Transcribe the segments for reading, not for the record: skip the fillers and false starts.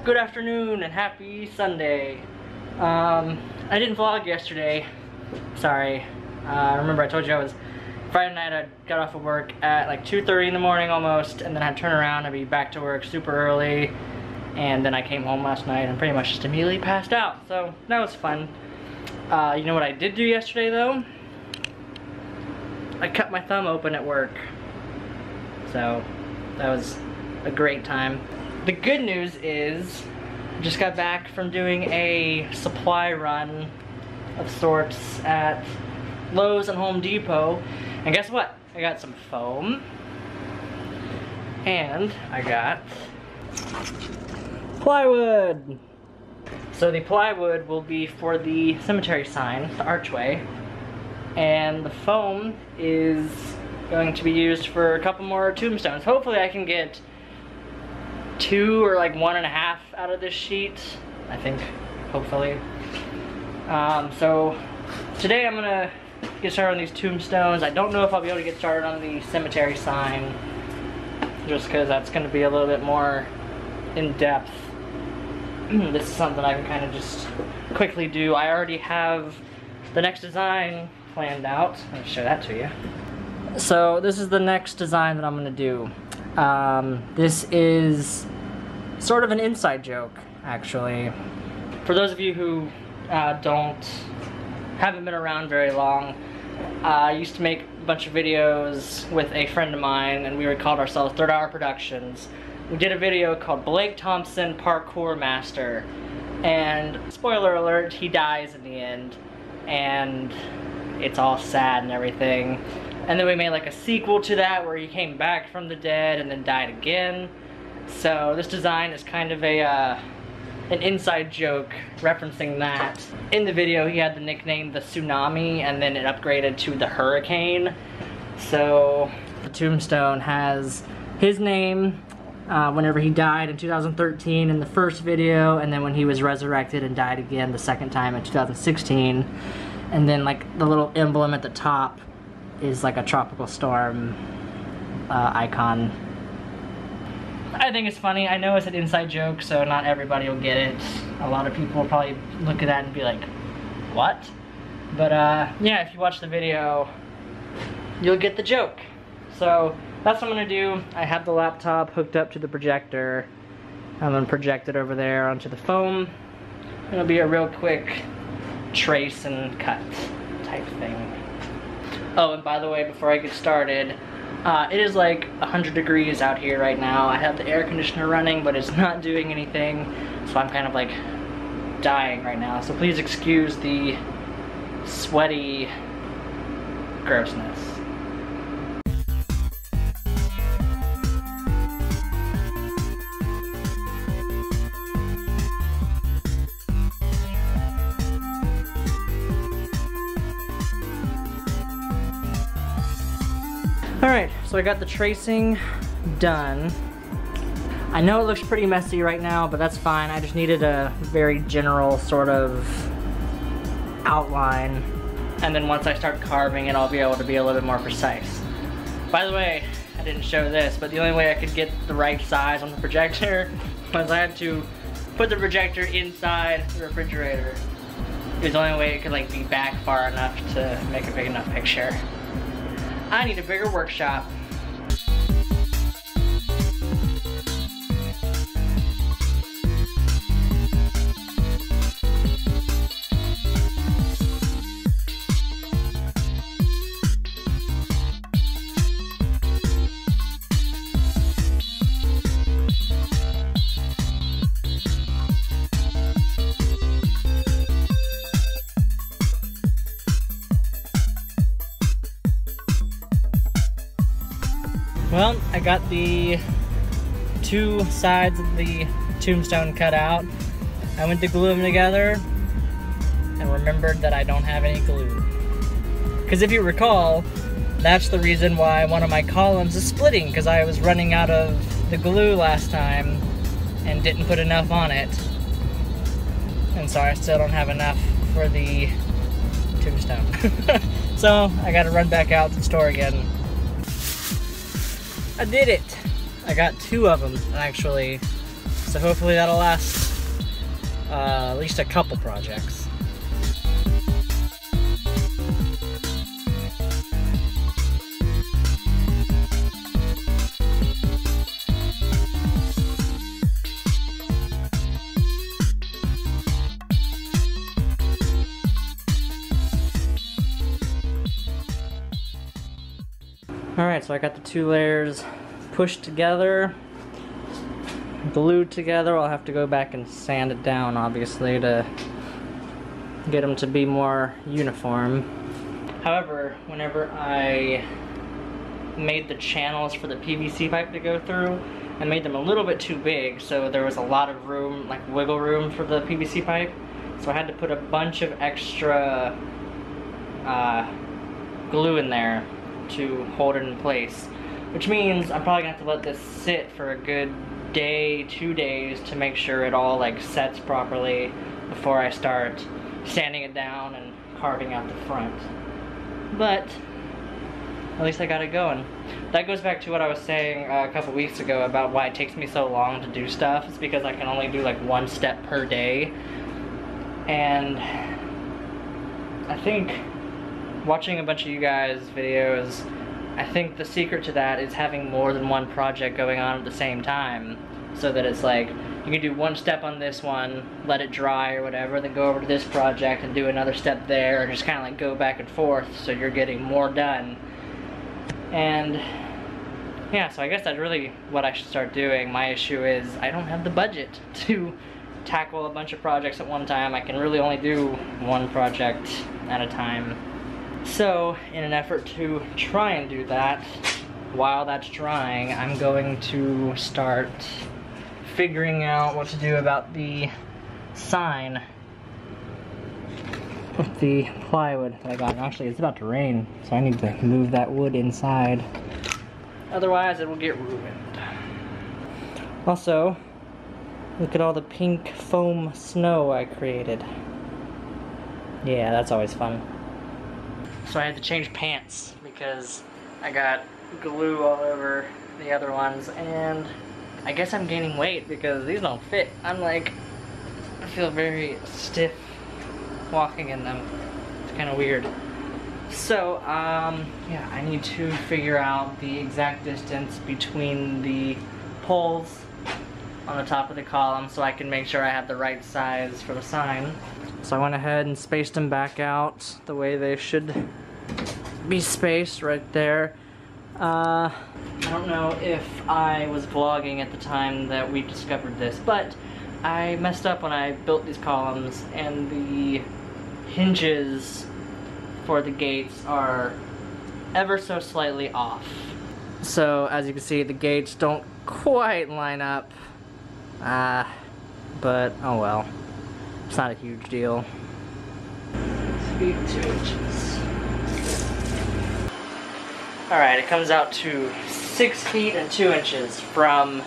Good afternoon and happy Sunday. I didn't vlog yesterday. Sorry. Remember I told you I was Friday night. I got off of work at like 2:30 in the morning almost, and then I'd turn around and be back to work super early. And then I came home last night and pretty much just immediately passed out. So that was fun. You know what I did do yesterday though? I cut my thumb open at work. So that was a great time. The good news is, I just got back from doing a supply run of sorts at Lowe's and Home Depot, and guess what? I got some foam, and I got plywood. So the plywood will be for the cemetery sign, the archway, and the foam is going to be used for a couple more tombstones. Hopefully I can get 2 or like 1.5 out of this sheet, I think, hopefully. So today I'm gonna get started on these tombstones. I don't know if I'll be able to get started on the cemetery sign, just because that's gonna be a little bit more in depth. This is something I can kind of just quickly do. I already have the next design planned out. Let me show that to you. So this is the next design that I'm gonna do. This is sort of an inside joke, actually. For those of you who haven't been around very long, I used to make a bunch of videos with a friend of mine, and we called ourselves Third Hour Productions. We did a video called Blake Thompson Parkour Master, and spoiler alert, he dies in the end, and it's all sad and everything. And then we made like a sequel to that where he came back from the dead and then died again. So this design is kind of an inside joke referencing that. In the video he had the nickname the Tsunami, and then it upgraded to the Hurricane. So the tombstone has his name whenever he died in 2013 in the first video, and then when he was resurrected and died again the second time in 2016. And then like the little emblem at the top is like a tropical storm icon. I think it's funny. I know it's an inside joke, so not everybody will get it. A lot of people will probably look at that and be like, what? But yeah, if you watch the video, you'll get the joke. So that's what I'm gonna do. I have the laptop hooked up to the projector. I'm gonna project it over there onto the foam. It'll be a real quick trace and cut type thing. Oh, and by the way, before I get started, it is like 100 degrees out here right now. I have the air conditioner running, but it's not doing anything, so I'm kind of like dying right now. So please excuse the sweaty grossness. Alright, so I got the tracing done. I know it looks pretty messy right now, but that's fine. I just needed a very general sort of outline. And then once I start carving it, I'll be able to be a little bit more precise. By the way, I didn't show this, but the only way I could get the right size on the projector was I had to put the projector inside the refrigerator. It was the only way it could like be back far enough to make a big enough picture. I need a bigger workshop. Well, I got the 2 sides of the tombstone cut out. I went to glue them together and remembered that I don't have any glue. Because if you recall, that's the reason why one of my columns is splitting, because I was running out of the glue last time and didn't put enough on it. And so I still don't have enough for the tombstone. So I gotta run back out to the store again. I did it! I got 2 of them, actually. so hopefully that'll last at least a couple projects. Alright, so I got the two layers pushed together, glued together. I'll have to go back and sand it down, obviously, to get them to be more uniform. However, whenever I made the channels for the PVC pipe to go through, I made them a little bit too big, so there was a lot of room, like wiggle room for the PVC pipe. So I had to put a bunch of extra glue in there to hold it in place, which means I'm probably gonna have to let this sit for a good day, 2 days, to make sure it all like sets properly before I start sanding it down and carving out the front. But at least I got it going. That goes back to what I was saying a couple weeks ago about why it takes me so long to do stuff. It's because I can only do like one step per day, and I think watching a bunch of you guys' videos, I think the secret to that is having more than one project going on at the same time, so that it's like you can do one step on this one, let it dry or whatever, then go over to this project and do another step there, and just kind of like go back and forth, so you're getting more done. And yeah, so I guess that's really what I should start doing. My issue is I don't have the budget to tackle a bunch of projects at one time. I can really only do one project at a time. So, in an effort to try and do that, while that's drying, I'm going to start figuring out what to do about the sign with the plywood that I got. Actually, it's about to rain, so I need to move that wood inside. Otherwise, it will get ruined. Also, look at all the pink foam snow I created. Yeah, that's always fun. So I had to change pants because I got glue all over the other ones, and I guess I'm gaining weight because these don't fit. I feel very stiff walking in them. It's kind of weird. So, yeah, I need to figure out the exact distance between the poles on the top of the column so I can make sure I have the right size for the sign. So I went ahead and spaced them back out the way they should be spaced, right there. I don't know if I was vlogging at the time that we discovered this, but I messed up when I built these columns, and the hinges for the gates are ever so slightly off. So as you can see, the gates don't quite line up, but oh well, it's not a huge deal. 6 feet 2 inches. Alright, it comes out to 6 feet and 2 inches from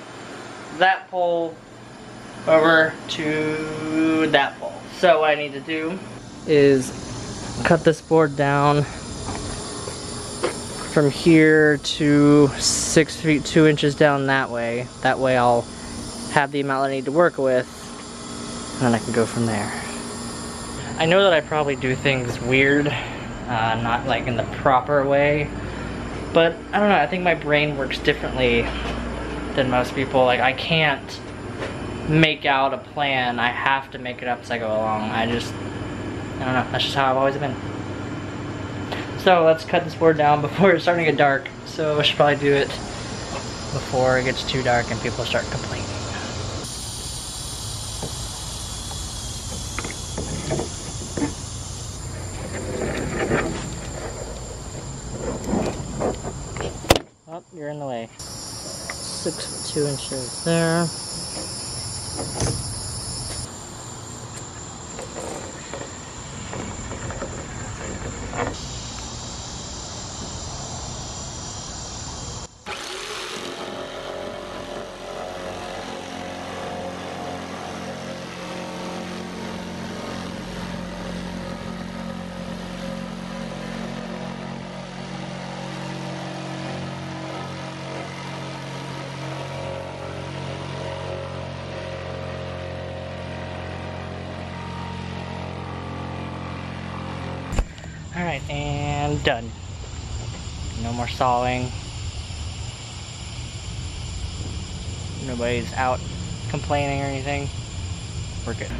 that pole over to that pole. So what I need to do is cut this board down from here to 6 feet 2 inches down that way. That way I'll have the amount I need to work with, and then I can go from there. I know that I probably do things weird, not like in the proper way, but I don't know, I think my brain works differently than most people. Like, I can't make out a plan, I have to make it up as I go along. I don't know, that's just how I've always been. So let's cut this board down before it's starting to get dark. So I should probably do it before it gets too dark and people start complaining. Oh, you're in the way. 6 feet 2 inches there. Alright, and done. No more sawing. Nobody's out complaining or anything. We're good.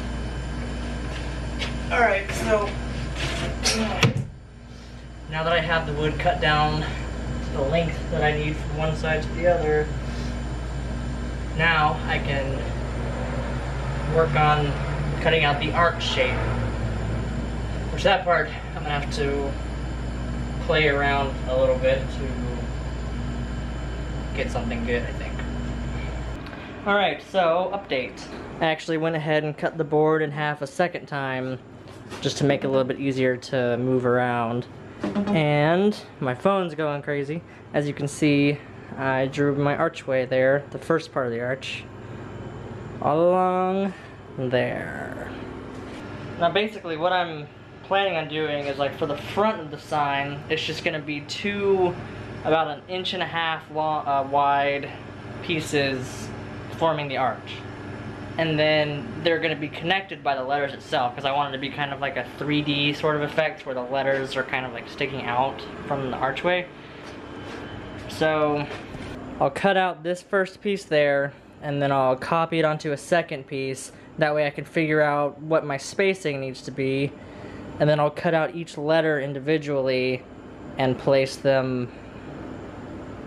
Alright, so now that I have the wood cut down to the length that I need from one side to the other, now I can work on cutting out the arch shape. Which that part I'm gonna have to play around a little bit to get something good, I think. Alright, so update. I actually went ahead and cut the board in half a second time just to make it a little bit easier to move around. And my phone's going crazy. As you can see, I drew my archway there, the first part of the arch, all along there. Now basically what I'm planning on doing is, like, for the front of the sign, it's just gonna be two about 1.5 inches long, wide pieces forming the arch. And then they're gonna be connected by the letters itself, because I want it to be kind of like a 3D sort of effect where the letters are kind of like sticking out from the archway. So I'll cut out this first piece there, and then I'll copy it onto a second piece. That way I can figure out what my spacing needs to be, and then I'll cut out each letter individually and place them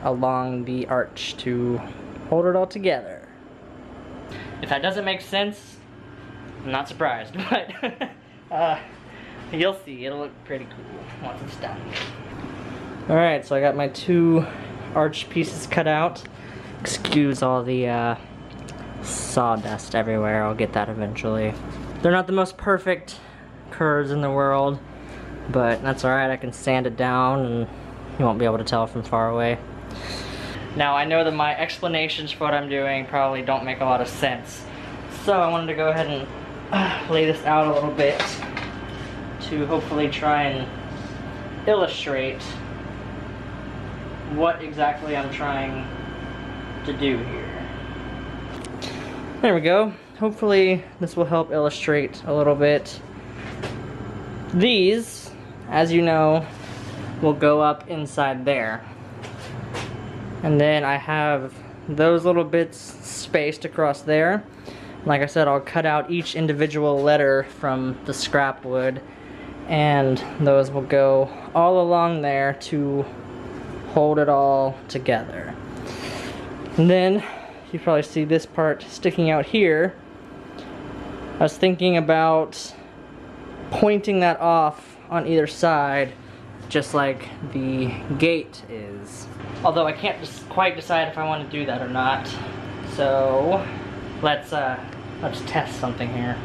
along the arch to hold it all together. If that doesn't make sense, I'm not surprised, but you'll see, it'll look pretty cool once it's done. Alright, so I got my two arch pieces cut out. Excuse all the sawdust everywhere, I'll get that eventually. They're not the most perfect curves in the world, but that's alright, I can sand it down and you won't be able to tell from far away. Now I know that my explanations for what I'm doing probably don't make a lot of sense, so I wanted to go ahead and lay this out a little bit to hopefully try and illustrate what exactly I'm trying to do here. There we go. Hopefully this will help illustrate a little bit. These, as you know, will go up inside there. And then I have those little bits spaced across there. Like I said, I'll cut out each individual letter from the scrap wood, and those will go all along there to hold it all together. And then you probably see this part sticking out here. I was thinking about pointing that off on either side, just like the gate is. Although I can't just quite decide if I want to do that or not. So let's test something here.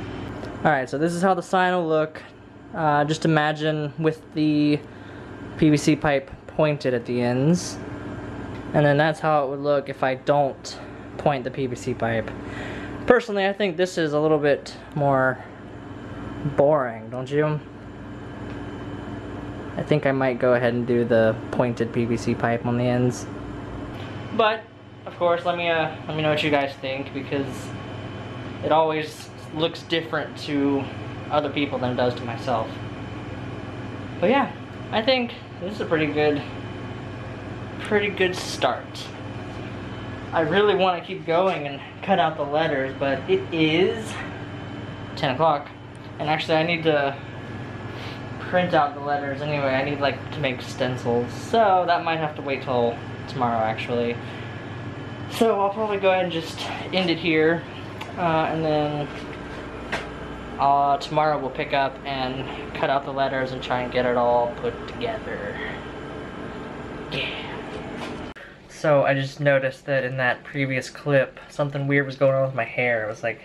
Alright, so this is how the sign will look. Just imagine with the PVC pipe pointed at the ends. And then that's how it would look if I don't point the PVC pipe. Personally, I think this is a little bit more boring, don't you? I think I might go ahead and do the pointed PVC pipe on the ends. But, of course, let me know what you guys think, because it always looks different to other people than it does to myself. But yeah, I think this is a pretty good start. I really want to keep going and cut out the letters, but it is 10 o'clock. And actually I need to print out the letters anyway. I need to make stencils, so that might have to wait till tomorrow actually. So I'll probably go ahead and just end it here, and then tomorrow we'll pick up and cut out the letters and try and get it all put together. Yeah. So I just noticed that in that previous clip, something weird was going on with my hair. It was like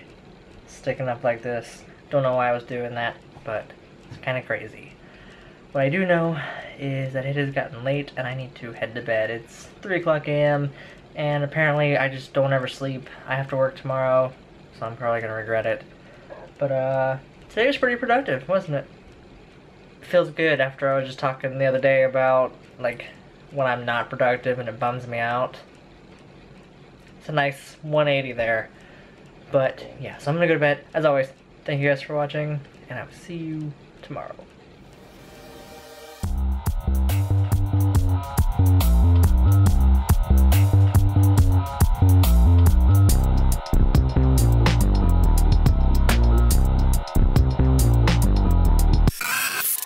sticking up like this. Don't know why I was doing that, but it's kind of crazy. What I do know is that it has gotten late and I need to head to bed. It's 3 o'clock a.m. and apparently I just don't ever sleep. I have to work tomorrow, so I'm probably gonna regret it. But today was pretty productive, wasn't it? It feels good after I was just talking the other day about like when I'm not productive and it bums me out. It's a nice 180 there. But yeah, so I'm gonna go to bed. As always, thank you guys for watching, and I will see you tomorrow.